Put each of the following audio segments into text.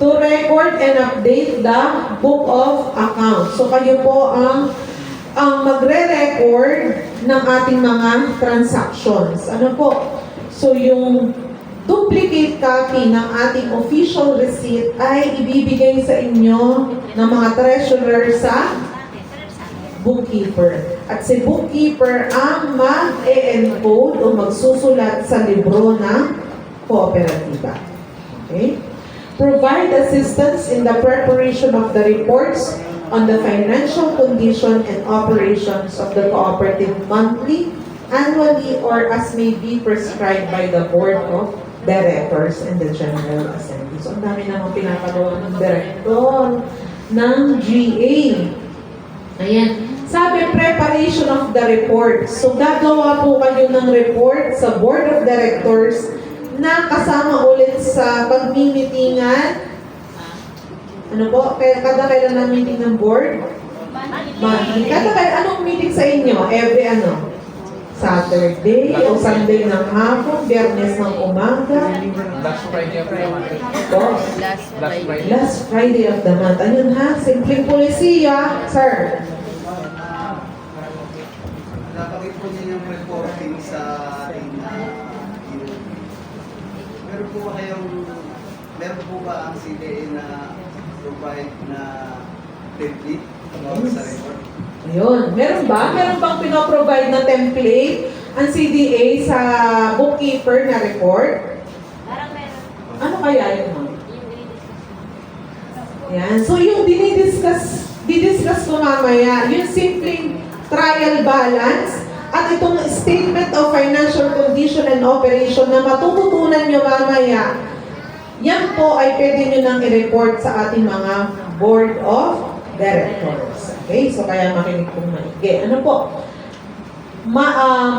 to record and update the book of accounts. So kayo po ang magre-record ng ating mga transactions. Ano po? So yung duplicate copy ng ating official receipt ay ibibigay sa inyo ng mga treasurer sa bookkeeper. At si bookkeeper ang mag-e-encode o magsusulat sa libro ng kooperatiba. Okay? Provide assistance in the preparation of the reports on the financial condition and operations of the cooperative monthly, annually, or as may be prescribed by the Board of Directors and the General Assembly. So, ang dami namang pinapagawa ng director ng GA. Ayan. Sabi, preparation of the report. So, gagawa po kayo ng report sa Board of Directors na kasama ulit sa pagmimitingan. Ano po? Kada kailan na meeting ng board? Monthly. Kada kailan, anong meeting sa inyo? Every ano? Saturday o Sunday ng hapon, Biyernes ng umaga. Last Friday of the month. Last Friday of the month. Ayun ha, simpleng polisiya, sir. Napakit po niyo yung reporting sa ating meron po ba ang CDA na provide na template about sa report? Ayun. Meron ba? Meron bang pinoprovide na template ang CDA sa bookkeeper na report? Parang meron. Ano kaya yun, ma'am? Yan. So, yung didiscuss ko mamaya, yung simpleng trial balance at itong statement of financial condition and operation na matututunan nyo mamaya, yan po ay pwede nyo nang i-report sa ating mga Board of Directors. Okay? So, kaya makinig kong maigi. Ano po?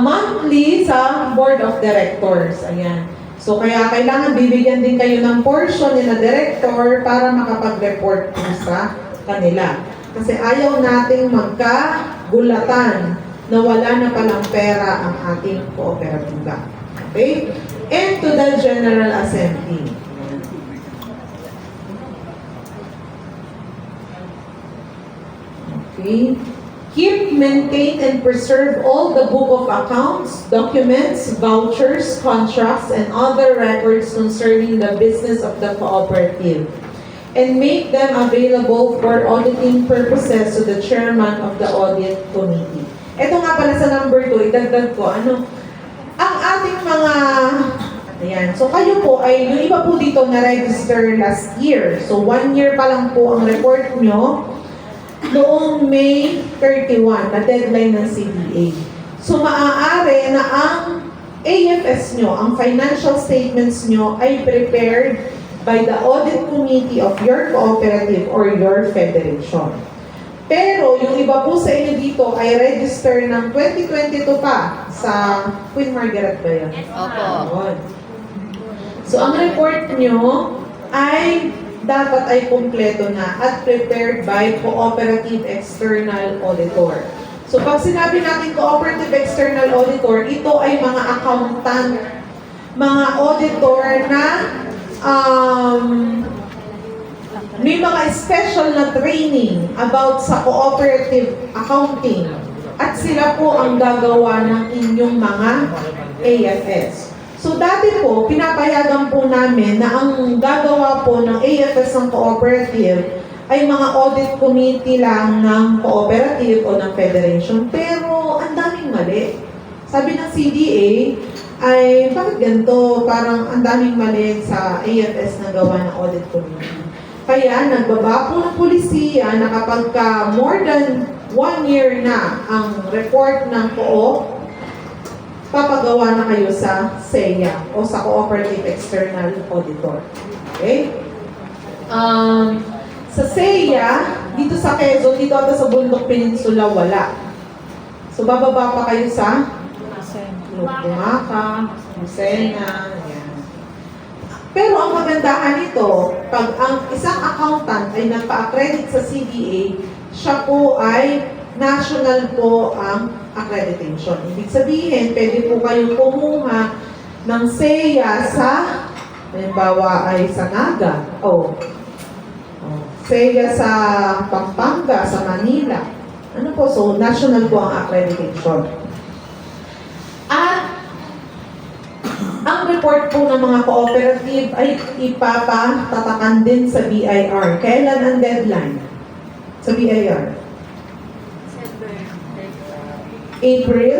Monthly sa Board of Directors. Ayan. So, kaya kailangan bibigyan din kayo ng portion ni na director para makapag-report po sa kanila. Kasi ayaw nating magkagulatan na wala na palang pera ang ating kooperatiba. Okay? And to the General Assembly. Okay? Keep, maintain, and preserve all the book of accounts, documents, vouchers, contracts, and other records concerning the business of the cooperative, and make them available for auditing purposes to the chairman of the audit committee. Ito nga pala sa number 2, idagdag ko, ang ating mga, ayan, so kayo po ay, yung iba po dito na-register last year. So 1 year pa lang po ang report nyo, noong May 31, na deadline ng CDA. So maaari na ang AFS nyo, ang financial statements nyo ay prepared by the audit committee of your cooperative or your federation. Pero yung iba po sa inyo dito ay register ng 2022 pa sa Queen Margaret ba yan? Opo. So ang report nyo ay dapat ay kumpleto na at prepared by Cooperative External Auditor. So pag sinabi natin Cooperative External Auditor, ito ay mga accountant, mga auditor na may mga special na training about sa cooperative accounting at sila po ang gagawa ng inyong mga AFS. So dati po, pinapayagan po namin na ang gagawa po ng AFS ng cooperative ay mga audit committee lang ng cooperative o ng federation. Pero ang daming mali. Sabi ng CDA ay bakit ganito? Parang ang daming mali sa AFS na gawa ng audit committee. Kaya nagbaba po ng pulisiya na kapag more than 1 year na ang report ng co-op, papagawa na kayo sa CEA o sa Cooperative External Auditor. Okay? Sa CEA, dito sa Quezon, dito ata sa Bundok Peninsula, wala. So, bababa pa kayo sa Bumaca, Lucena, yan. Pero ang kagandahan nito, pag ang isang accountant ay nagpa-accredit sa CDA, siya po ay national po ang accreditation. Ibig sabihin, pwede po kayong kumuha ng CEA sa, halimbawa ay sa Naga, o SEA sa Pampanga, sa Manila. Ano po, so national po ang accreditation. At ang report po ng mga cooperative ay ipapatatakan din sa BIR. Kailan ang deadline sa BIR? April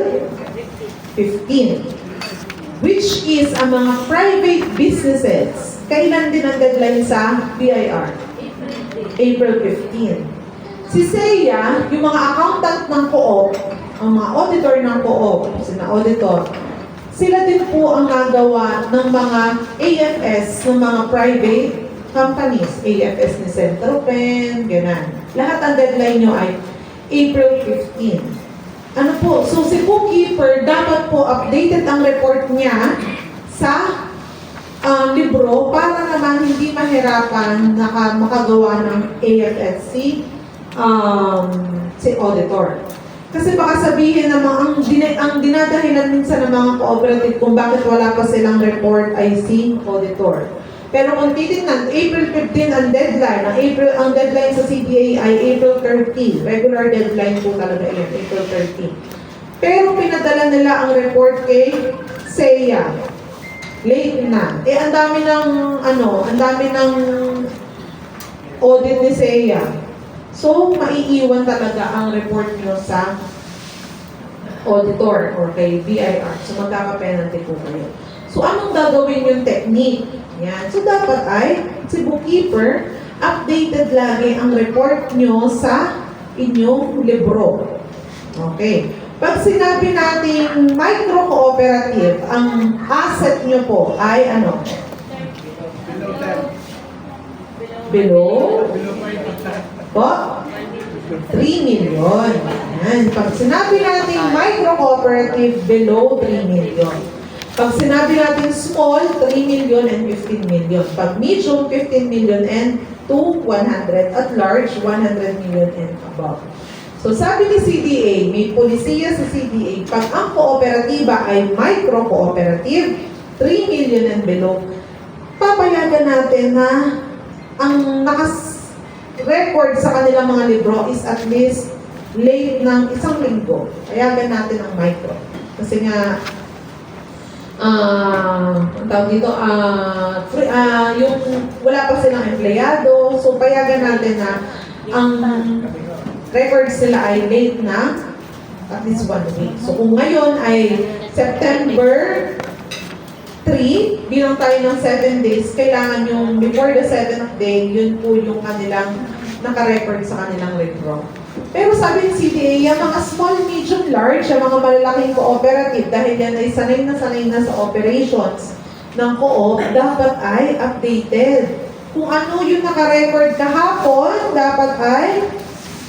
15. Which is ang mga private businesses. Kailan din ang deadline sa BIR? April 15. Si SEA, yung mga accountant ng co-op, ang mga auditor ng co-op, sina auditor, sila din po ang nagawa ng mga AFS ng mga private companies. AFS ni Centropen, gano'n. Lahat ang deadline nyo ay April 15. Ano po, so si bookkeeper, dapat po updated ang report niya sa libro para naman hindi mahirapan makagawa ng AFSC si auditor. Kasi baka sabihin na ang dinadahilan minsan ng mga cooperative kung bakit wala pa silang report ay si auditor. Pero kung titignan, April 15 ang deadline. Ang deadline sa CBA ay April 30. Regular deadline po talaga yan, April 30. Pero pinadala nila ang report kay SEA. Late na. Ang dami ng audit ni SEA. So, maiiwan talaga ang report nyo sa auditor or kay BIR. So, magkaka-penalty po kayo. So, anong gagawin yung technique? Yan. So, dapat ay si bookkeeper, updated lagi ang report nyo sa inyong libro. Okay. Pag sinabi natin micro-cooperative, ang asset nyo po ay ano? Below? Po? 3 million. Yan. Pag sinabi natin micro-cooperative, below 3 million. Pag sinabi natin small, 3 million and 15 million. Pag medium, 15 million and to 100. At large, 100 million and above. So sabi ni CDA, may polisiya sa CDA, pag ang kooperatiba ay micro-cooperative, 3 million and below, papayagan natin na ang record sa kanilang mga libro is at least late ng 1 linggo. Payagan natin ang micro. Kasi nga, ang tawag dito, yung wala pa silang empleyado, so payagan natin na ang records nila ay late na at least 1 week. So kung ngayon ay September 3, bilang tayo ng 7 days, kailangan yung before the 7th day, yun po yung kanilang naka-record sa kanilang libro. Pero sabi ng CDA, yung mga small, medium, large, yung mga malalaking cooperative, dahil yan ay sanay na sa operations ng co-op, dapat ay updated. Kung ano yung naka-record kahapon, dapat ay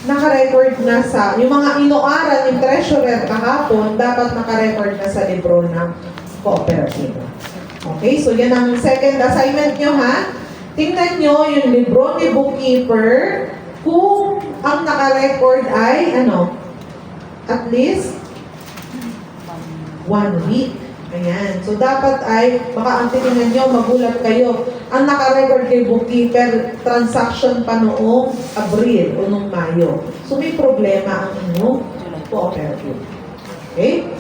naka-record na sa, yung mga inoaral yung treasurer kahapon, dapat naka-record na sa libro ng cooperative. Okay, so yan ang second assignment nyo ha. Tingnan nyo yung libro ni bookkeeper kung ang naka-record ay at least 1 week. Ayan. So dapat ay, baka ang tingnan nyo, magulat kayo. Ang naka-record kay bookkeeper, transaction pa noong Abril o noong Mayo. So may problema ang inyong cooperative. Okay?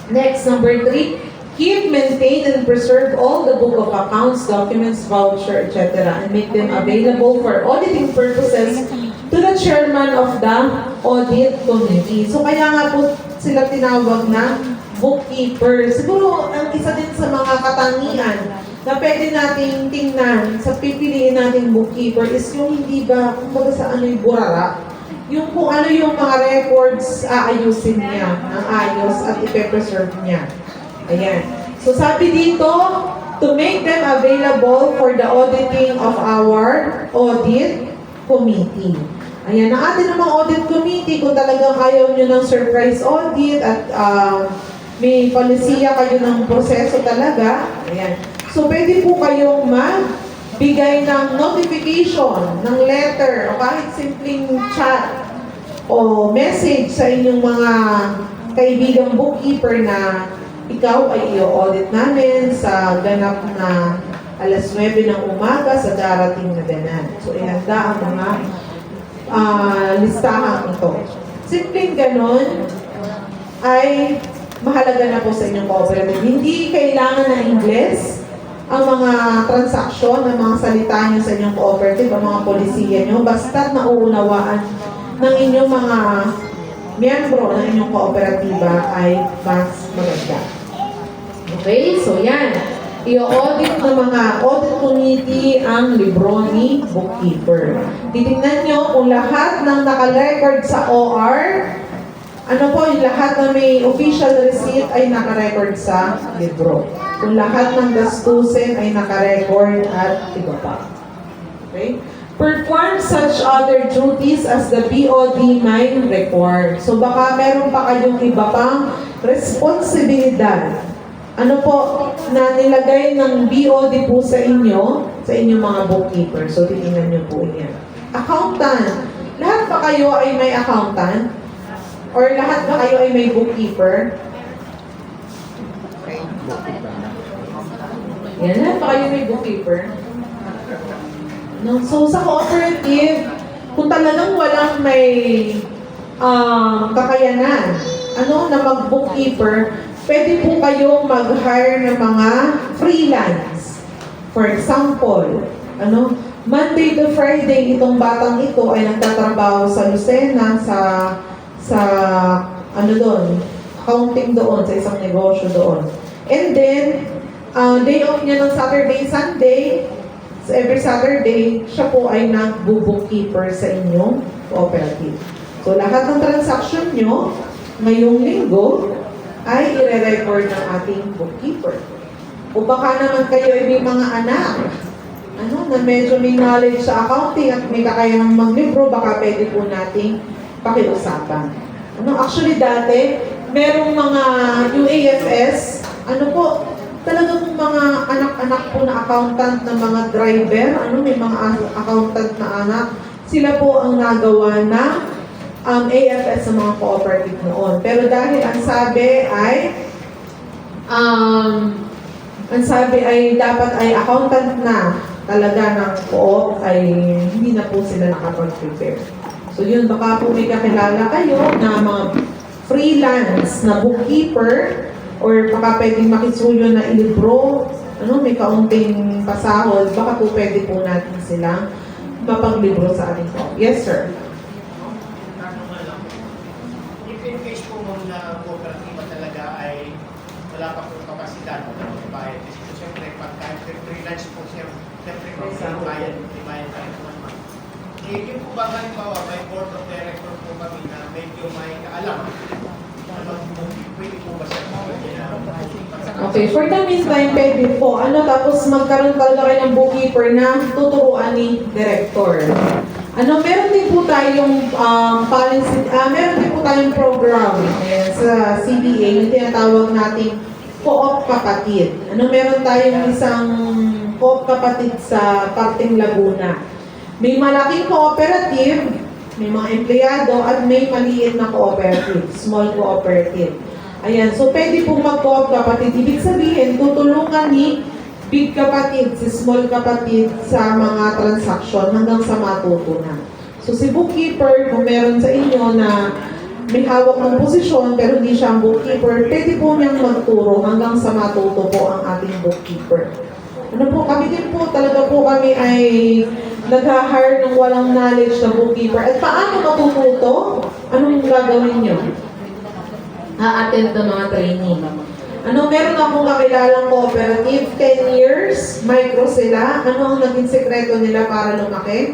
Next, number 3. Keep, maintain, and preserve all the book of accounts, documents, voucher, etc. and make them available for auditing purposes to the chairman of the audit committee. So kaya nga po sila tinawag na bookkeeper. Siguro ang isa din sa mga katangian na pwede nating tingnan sa pipiliin nating bookkeeper is yung hindi ba, kumbaga sa ano yung burara, yung kung ano yung mga records aayusin niya ng ayos at ipe-preserve niya. Ayan. So sabi dito, to make them available for the auditing of our audit committee. Ayan, ang atin namang audit committee, kung talagang ayaw nyo ng surprise audit at may polisiya kayo ng proseso talaga, ayan. So pwede po kayong magbigay ng notification, ng letter, o kahit simpleng chat o message sa inyong mga kaibigang bookkeeper na ikaw ay i-audit namin sa ganap na alas 9 ng umaga sa darating na ganan. So, ihanda ang mga listahan ito. Simpleng ganon ay mahalaga na po sa inyong cooperative. Hindi kailangan ng Ingles ang mga transaksyon, ang mga salita nyo sa inyong cooperative, ang mga polisiya nyo, basta't nauunawaan ng inyong mga miyembro ng inyong kooperatiba ay mas maganda. Okay, so yan. I-audit ng mga audit committee ang libro ni bookkeeper. Titingnan nyo kung lahat ng naka-record sa OR, ano po, yung lahat na may official receipt ay naka-record sa libro. Kung lahat ng gastusin ay naka-record at iba pa. Okay? Perform such other duties as the BOD might require. So baka meron pa kayong iba pang responsibilidad. Ano po, na nilagay ng BOD po sa inyong mga bookkeeper. So titingnan nyo po yan. Accountant. Lahat ba kayo ay may accountant? Or lahat ba kayo ay may bookkeeper? Yan, lahat ba kayo may bookkeeper? No? So, sa cooperative, kung talagang walang may kakayanan, na mag-bookkeeper, pwede po kayong mag-hire ng mga freelance. For example, Monday to Friday, itong batang ito ay nagtatrabaho sa Lucena, sa accounting doon, sa isang negosyo doon. And then, day off niya ng Saturday, Sunday, so every Saturday, siya po ay nag-bookkeeper sa inyong cooperative. So, lahat ng transaction nyo, ngayong linggo, ay i-record ng ating bookkeeper. O baka naman kayo ay may mga anak, na medyo may knowledge sa accounting at may kakayang maglibro, baka pwede po nating pakiusapan. Actually dati, merong mga UAFS, talagang mga anak-anak po na accountant ng mga driver, may mga accountant na anak, sila po ang nagawa na AFS sa mga cooperative noon. Pero dahil ang sabi ay dapat ay accountant na talaga ng co-op, ay hindi na po sila nakapag-prepare. So yun, baka po may kakilala kayo na mga freelance na bookkeeper or baka pwedeng makisuyo na ilibro, may kaunting pasahod, baka po pwede po natin silang mapaglibro sa ating co-op. Yes, sir. If in case po na kooperatiba talaga ay wala pa po kapasidad na magbayad, kasi siyempre pagka freelance po siyempre magbayad pa rin naman. Yun po ba halimbawa, may board of director po kami na medyo may kaalam. Pwede po ba siya? Okay, for the meantime, pwede po. Tapos magkaroon talaga kayo ng bookkeeper na tuturuan ni director. Meron din po tayong policy, meron din po tayong program sa CBA, yung tinatawag nating Co-op Kapatid. Meron tayong isang Co-op Kapatid sa Parteng Laguna. May malaking cooperative, may mga empleyado, at may maliit na cooperative, small cooperative. Ayan, so pwede pong mag-co-op kapatid. Ibig sabihin, tutulungan ni big kapatid, si small kapatid sa mga transaksyon hanggang sa matutunan. So si bookkeeper, kung meron sa inyo na may hawak ng posisyon pero hindi siya ang bookkeeper, pwede po niyang magturo hanggang sa matuto po ang ating bookkeeper. Kami din po, talaga po kami ay nag-hire ng walang knowledge na bookkeeper. At paano matututo? Anong gagawin niyo? A-attend ng mga training. Meron akong kakilalang cooperative, 10 years, micro sila. Ano ang naging sekreto nila para lumaki?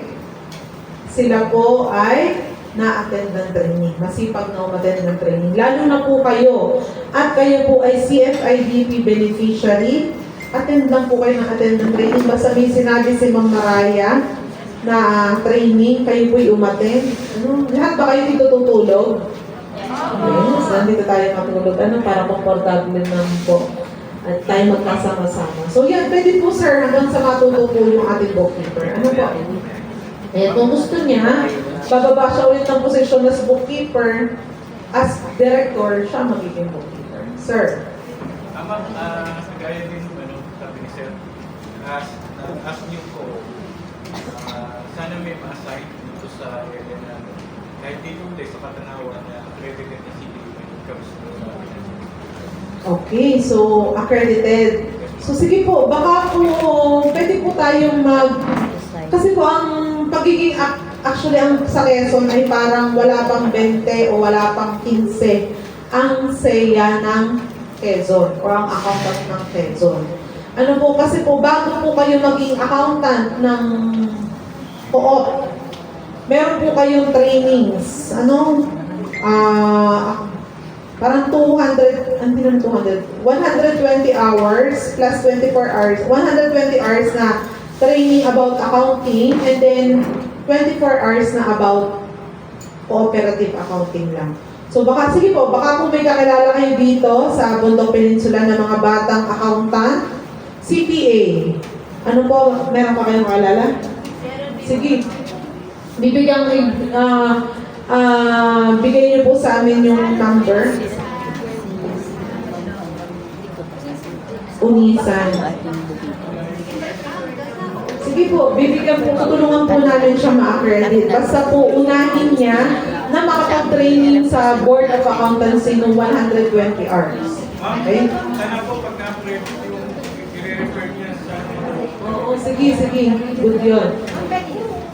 Sila po ay na-attend ng training. Masipag na umattend ng training. Lalo na po kayo. At kayo po ay CFIDP beneficiary. Attend lang po kayo ng attend ng training. Basta may sinabi si Ma'am Maraya na training, kayo po'y umattend. Lahat ba kayo dito tutulog? Yes, nandito tayo matulog. Para komportable naman po. At tayo magkasama-sama. So yan, pwede po sir, hanggang sa matuto po yung ating bookkeeper. Po? Kung gusto niya, bababa siya ulit ng posisyon as bookkeeper, as director, siya magiging bookkeeper. Sir. Gaya din, sabi ni Sir, as new co, sana may ma-assign dito sa area na kahit dito ulit sa Katanawan na accredited na city when it comes to Okay, so accredited. So sige po, baka po pwede po tayong kasi po ang pagiging actually ang sa Quezon ay parang wala pang 20 o wala pang 15 ang SEA ng Quezon o ang accountant ng Quezon. Ano po, kasi po bago po kayo maging accountant ng co-op, meron po kayong trainings. Parang 200, hindi naman 200, 120 hours plus 24 hours, 120 hours na training about accounting and then 24 hours na about cooperative accounting lang. So baka, sige po, baka kung may kakilala kayo dito sa Bundok Peninsula ng mga batang accountant, CPA. Ano po, meron pa kayong kakilala? Sige. Bigay niyo po sa amin yung number. Unisan. Sige po, tutulungan po namin siya ma-accredit. Basta po unahin niya na makapag-training sa Board of Accountancy ng 120 hours. Okay? sana po pag na-accredit yung i-refer niya sa Oo, sige. Good yun.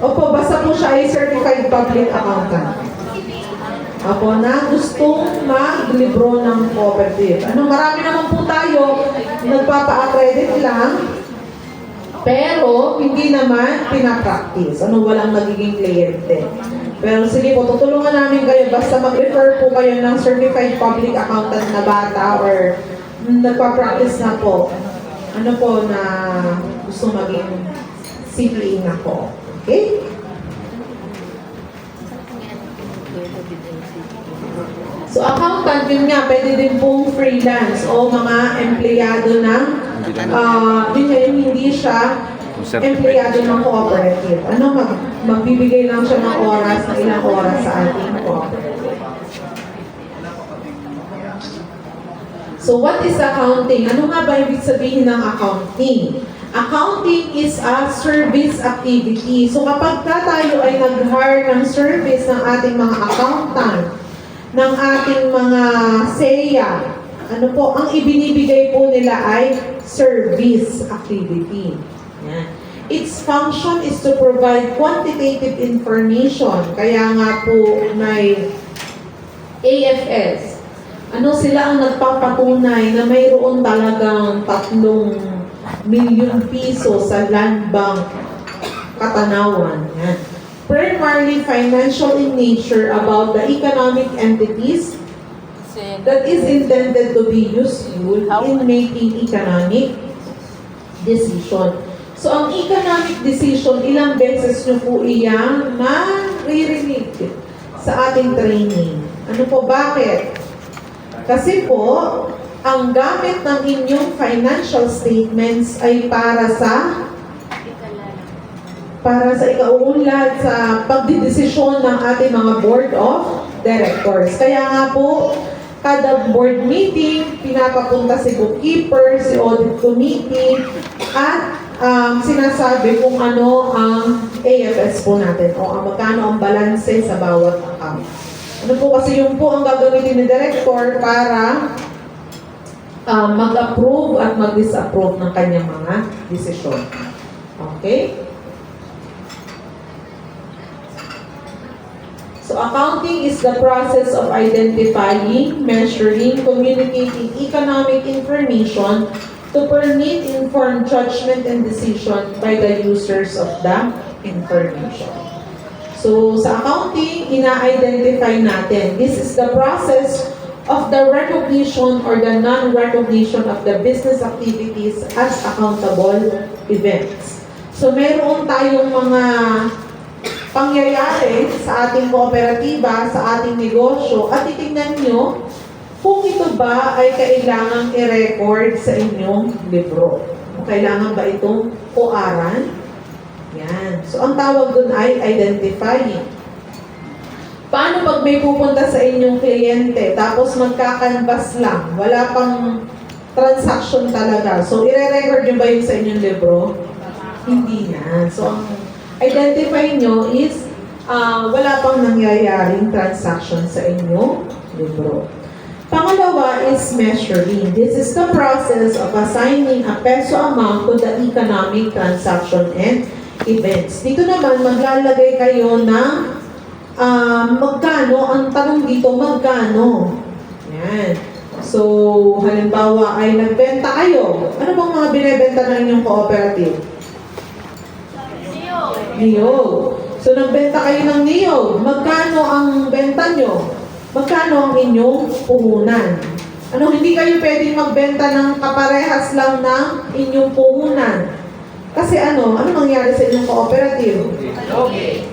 Opo, basta po siya ay certified public accountant. Opo, na gustong maglibro ng cooperative. Marami naman po tayo nagpapa-accredit lang, pero hindi naman pinapractice. Walang magiging kliyente. Pero sige po, tutulungan namin kayo. Basta mag-refer po kayo ng certified public accountant na bata or nagpa-practice na po. Na gusto maging CPA na po. Okay? So, accountant, yun nga, pwede din pong freelance o mga empleyado ng, hindi siya empleyado ng cooperative. Magbibigay lang siya ng oras, na ilang oras sa ating cooperative. So, what is accounting? Ano nga ba ibig sabihin ng accounting? Accounting is a service activity. So kapag tayo ay nag-hire ng service ng ating mga accountant, ng ating mga SEA, ang ibinibigay po nila ay service activity. Yan. Its function is to provide quantitative information. Kaya nga po may AFS. Sila ang nagpapatunay na mayroon talagang 3 milyon piso sa Land Bank Katanawan. Yan. Primarily financial in nature about the economic entities that is intended to be useful in making economic decision. So, ang economic decision, ilang beses nyo po iyang maririnig sa ating training. Bakit? Kasi po, ang gamit ng inyong financial statements ay para sa ikauunlad sa pagdidesisyon ng ating mga board of directors. Kaya nga po, kada board meeting, pinapapunta si bookkeeper, si audit committee, at sinasabi kung ano ang AFS po natin o magkano ang balanse sa bawat account. Kasi yun po ang gagamitin ni director para mag-approve at mag-disapprove ng kanyang mga desisyon. Okay? So, accounting is the process of identifying, measuring, communicating economic information to permit informed judgment and decision by the users of the information. So, sa accounting, ina-identify natin. This is the process of the recognition or the non-recognition of the business activities as accountable events. So, meron tayong mga pangyayari sa ating kooperatiba, sa ating negosyo, at titingnan nyo kung ito ba ay kailangang i-record sa inyong libro. Kailangan ba itong OR-an? Yan. So, ang tawag dun ay identifying. Paano pag may pupunta sa inyong kliyente, tapos magkakanvas lang, wala pang transaction talaga. So, i-record nyo ba yun sa inyong libro? Hindi na. So, ang identify nyo is wala pang nangyayaring transaction sa inyong libro. Pangalawa is measuring. This is the process of assigning a peso amount to the economic transaction and events. Dito naman, maglalagay kayo ng magkano. Ang tanong dito, magkano? Yan. So, halimbawa ay nagbenta kayo. Ano bang mga binibenta ng inyong cooperative? Niyog. So, nagbenta kayo ng niyog. Magkano ang benta nyo? Magkano ang inyong puhunan? Ano, hindi kayo pwedeng magbenta ng kaparehas lang ng inyong puhunan. Kasi ano mangyari sa inyong cooperative?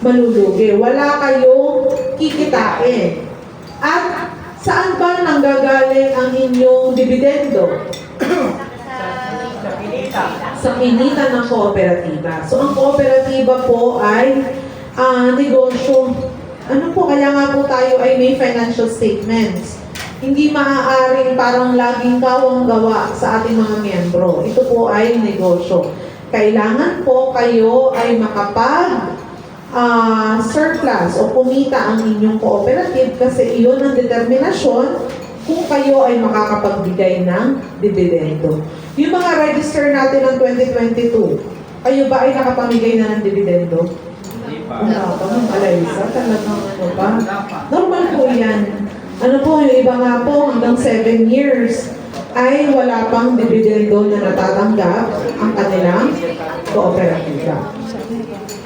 Malulugi. Wala kayong kikitain. At saan ba nanggagaling ang inyong dividendo? Sa kinita ng kooperatiba. So, ang kooperatiba po ay negosyo. Ano po, kaya nga po tayo ay may financial statements. Hindi maaaring parang laging kawang gawa sa ating mga miyembro. Ito po ay negosyo. Kailangan po kayo ay makapag surplus o kumita ang inyong cooperative kasi iyon ang determinasyon kung kayo ay makakapagbigay ng dividendo. Yung mga register natin ng 2022, kayo ba ay nakapamigay na ng dividendo? Wala pa, Alaysa, talagang ano ba? Normal po yan. Ano po, yung iba nga po, hanggang 7 years ay wala pang dividendo na natatanggap ang kanilang kooperatiba.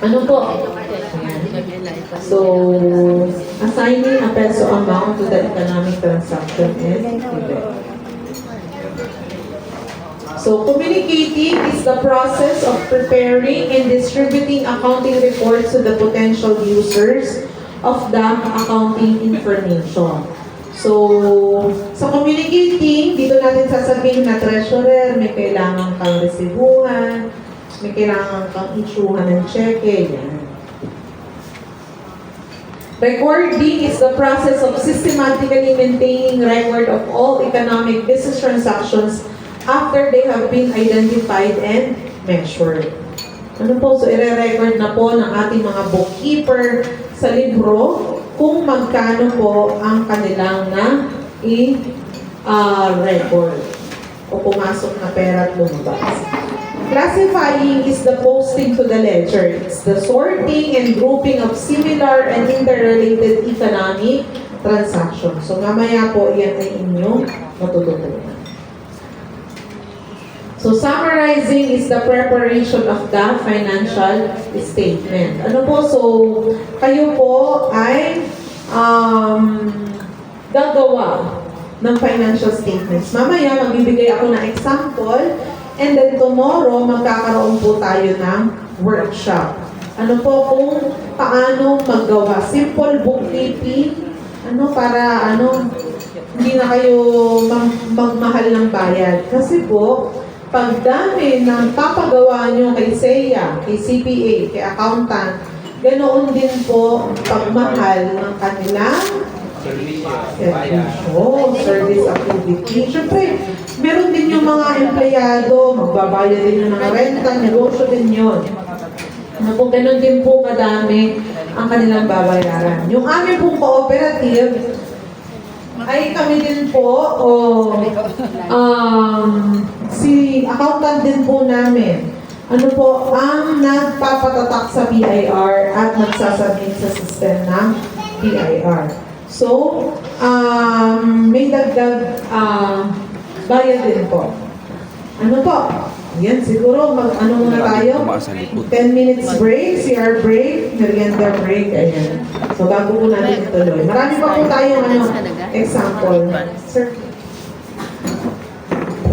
Ano po? So, assigning a peso amount to the economic transaction and event. So, communicating is the process of preparing and distributing accounting reports to the potential users of the accounting information. So, sa communicating, dito natin sasabihin na treasurer, may kailangan kang resibuhan, may kailangan kang issuehan ng cheque, yan. Recording is the process of systematically maintaining record of all economic business transactions after they have been identified and measured. Ano po? So, i-record na po ng ating mga bookkeeper sa libro kung magkano po ang kanilang na i-record o pumasok na pera at lumabas. Classifying is the posting to the ledger. It's the sorting and grouping of similar and interrelated economic transactions. So, mamaya po, yan ay inyong matututunan. So, summarizing is the preparation of the financial statement. Ano po? So, kayo po ay gagawa ng financial statements. Mamaya, magbibigay ako ng example and then tomorrow, magkakaroon po tayo ng workshop. Ano po kung paano maggawa? Simple bookkeeping. Para hindi na kayo magmahal ng bayad. Kasi po, pagdami ng papagawa nyo kay SEA, kay CPA, kay accountant, ganoon din po pagmahal ng kanilang service activity. Siyempre, meron din yung mga empleyado, magbabayad din yung ng renta, negosyo din yun. Kung ganoon din po kadami ang kanilang babayaran. Yung aming pong cooperative, ay kami din po, si accountant din po namin, ano po, ang nagpapatatak sa BIR at nagsasubmit sa system ng BIR. So, may dagdag bayad din po. Ano po? Yan, siguro, muna tayo. 10 minutes break, CR break, merienda break, ayan. So, bago po natin ituloy. Marami pa po tayong example. Sir?